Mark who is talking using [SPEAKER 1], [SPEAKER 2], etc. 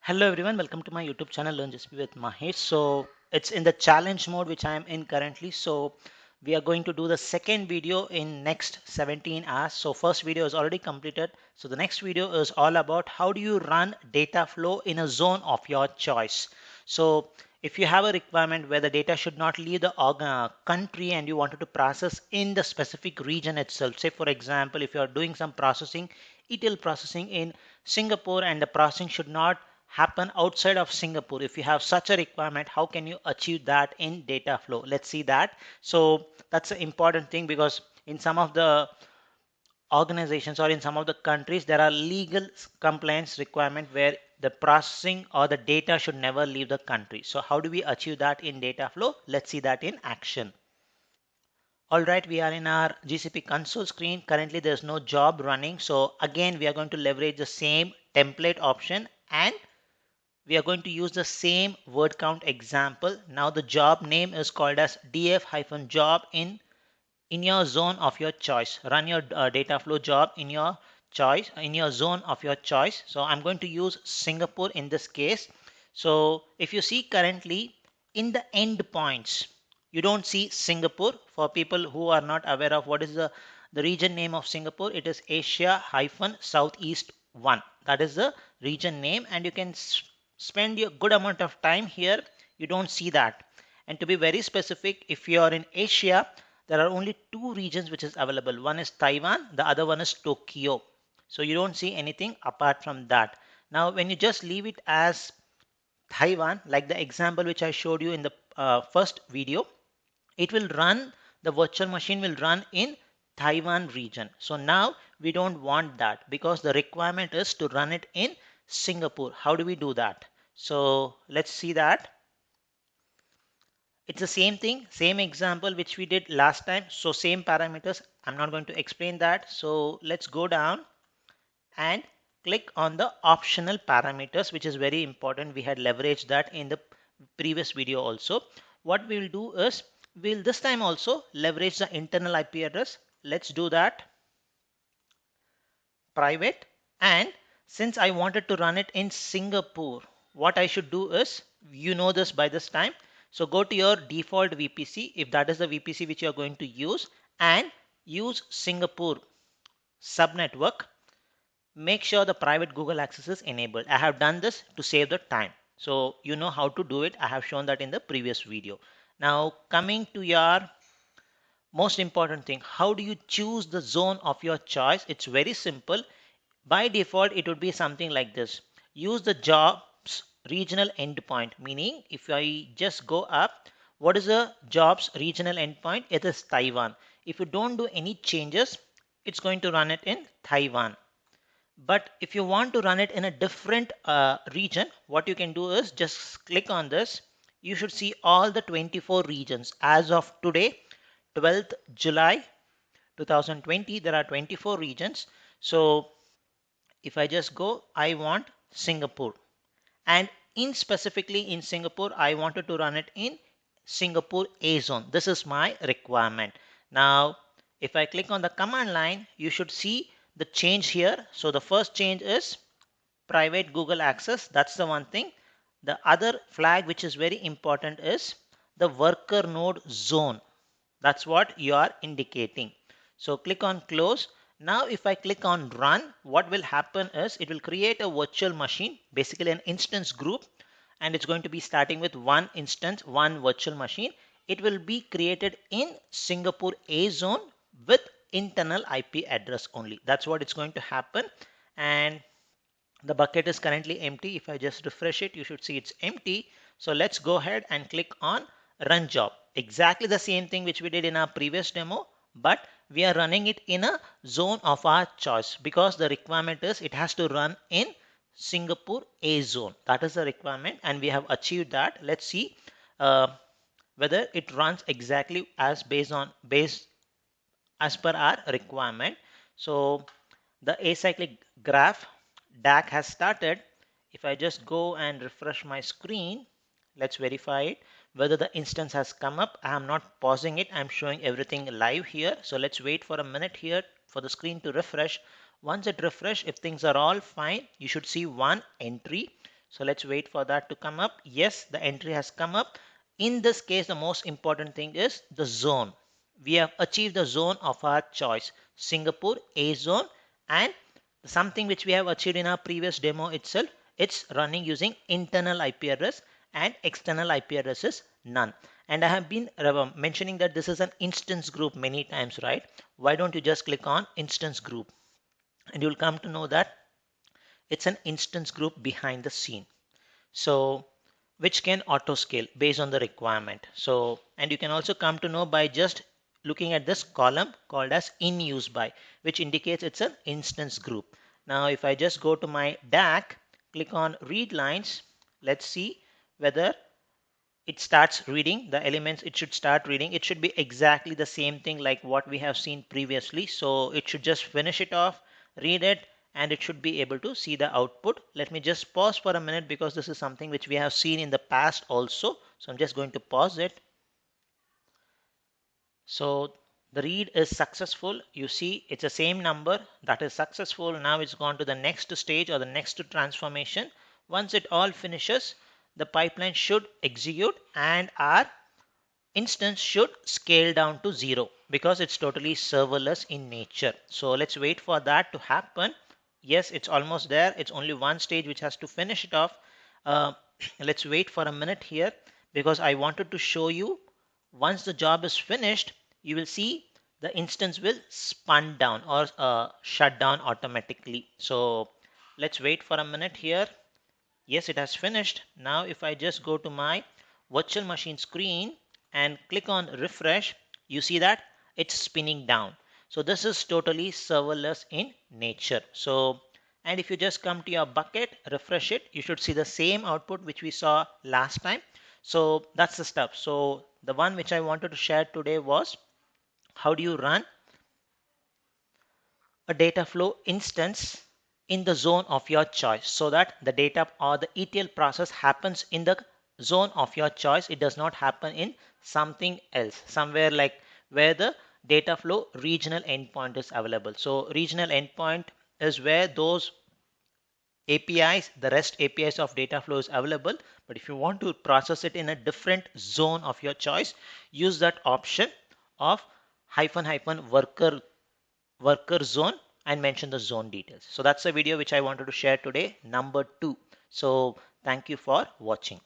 [SPEAKER 1] Hello everyone, welcome to my YouTube channel Learn Just with Mahesh. So it's in the challenge mode which I am in currently. So we are going to do the second video in next 17 hours. So first video is already completed. So the next video is all about how do you run data flow in a zone of your choice. So if you have a requirement where the data should not leave the country and you wanted to process in the specific region itself, say for example, if you are doing some processing, ETL processing in Singapore and the processing should not happen outside of Singapore. If you have such a requirement, how can you achieve that in data flow? Let's see that. So that's an important thing because in some of the organizations or in some of the countries, there are legal compliance requirement where the processing or the data should never leave the country. So how do we achieve that in data flow? Let's see that in action. All right, we are in our GCP console screen. Currently, there's no job running. So again, we are going to leverage the same template option and we are going to use the same word count example. Now the job name is called as df-job in your zone of your choice. Run your data flow job in your choice, in your zone of your choice. So I'm going to use Singapore in this case. So if you see currently in the endpoints, you don't see Singapore. For people who are not aware of what is the region name of Singapore, it is Asia-Southeast 1. That is the region name, and you can spend a good amount of time here. You don't see that. And to be very specific, if you are in Asia, there are only two regions which is available. One is Taiwan, the other one is Tokyo. So you don't see anything apart from that. Now, when you just leave it as Taiwan, like the example which I showed you in the first video, it will run, the virtual machine will run in Taiwan region. So now we don't want that because the requirement is to run it in Singapore. How do we do that? So let's see that. It's the same thing, same example which we did last time. So same parameters. I'm not going to explain that. So let's go down and click on the optional parameters, which is very important. We had leveraged that in the previous video also. What we will do is we'll this time also leverage the internal IP address. Let's do that. Private. And since I wanted to run it in Singapore, what I should do is, you know this by this time, so go to your default VPC if that is the VPC which you are going to use and use Singapore subnetwork. Make sure the private Google access is enabled. I have done this to save the time. So you know how to do it. I have shown that in the previous video. Now coming to your most important thing, how do you choose the zone of your choice? It's very simple. By default, it would be something like this. Use the jobs regional endpoint, meaning if I just go up, what is the jobs regional endpoint? It is Taiwan. If you don't do any changes, it's going to run it in Taiwan. But if you want to run it in a different region, what you can do is just click on this. You should see all the 24 regions. As of today, 12th July 2020, there are 24 regions. So if I just go, I want Singapore. And in specifically in Singapore, I wanted to run it in Singapore A zone. This is my requirement. Now, if I click on the command line, you should see the change here. So the first change is private Google access. That's the one thing. The other flag which is very important is the worker node zone. That's what you are indicating. So click on close. Now if I click on run, what will happen is it will create a virtual machine, basically an instance group, and it's going to be starting with one instance, one virtual machine. It will be created in Singapore A zone with internal IP address only. That's what it's going to happen. And the bucket is currently empty. If I just refresh it, you should see it's empty. So let's go ahead and click on run job. Exactly the same thing which we did in our previous demo, but we are running it in a zone of our choice because the requirement is it has to run in Singapore A zone. That is the requirement and we have achieved that. Let's see whether it runs exactly as as per our requirement. So the acyclic graph DAC has started. If I just go and refresh my screen, let's verify it whether the instance has come up. I am not pausing it. I'm showing everything live here. So let's wait for a minute here for the screen to refresh. Once it refresh, if things are all fine, you should see one entry. So let's wait for that to come up. Yes, the entry has come up. In this case, the most important thing is the zone. We have achieved the zone of our choice, Singapore A zone, and something which we have achieved in our previous demo itself. It's running using internal IP address and external IP address is none. And I have been mentioning that this is an instance group many times, right? Why don't you just click on instance group and you'll come to know that it's an instance group behind the scene. So which can auto scale based on the requirement. So, and you can also come to know by just looking at this column called as in use by, which indicates it's an instance group. Now if I just go to my DAC, click on read lines, let's see whether it starts reading the elements. It should start reading. It should be exactly the same thing like what we have seen previously. So it should just finish it off, read it, and it should be able to see the output. Let me just pause for a minute because this is something which we have seen in the past also. So I'm just going to pause it. So the read is successful. You see it's the same number that is successful. Now it's gone to the next stage or the next transformation. Once it all finishes, the pipeline should execute and our instance should scale down to 0 because it's totally serverless in nature. So let's wait for that to happen. Yes, it's almost there. It's only one stage which has to finish it off. Uh, let's wait for a minute here because I wanted to show you once the job is finished, you will see the instance will spun down or shut down automatically. So let's wait for a minute here. Yes, it has finished. Now if I just go to my virtual machine screen and click on refresh, you see that it's spinning down. So this is totally serverless in nature. So, and if you just come to your bucket, refresh it, you should see the same output which we saw last time. So that's the stuff. So the one which I wanted to share today was how do you run a data flow instance in the zone of your choice so that the data or the ETL process happens in the zone of your choice. It does not happen in something else, somewhere like where the data flow regional endpoint is available. So regional endpoint is where those APIs, the REST APIs of data flow is available. But if you want to process it in a different zone of your choice, use that option of hyphen worker zone and mention the zone details. So that's a video which I wanted to share today, number 2. So thank you for watching.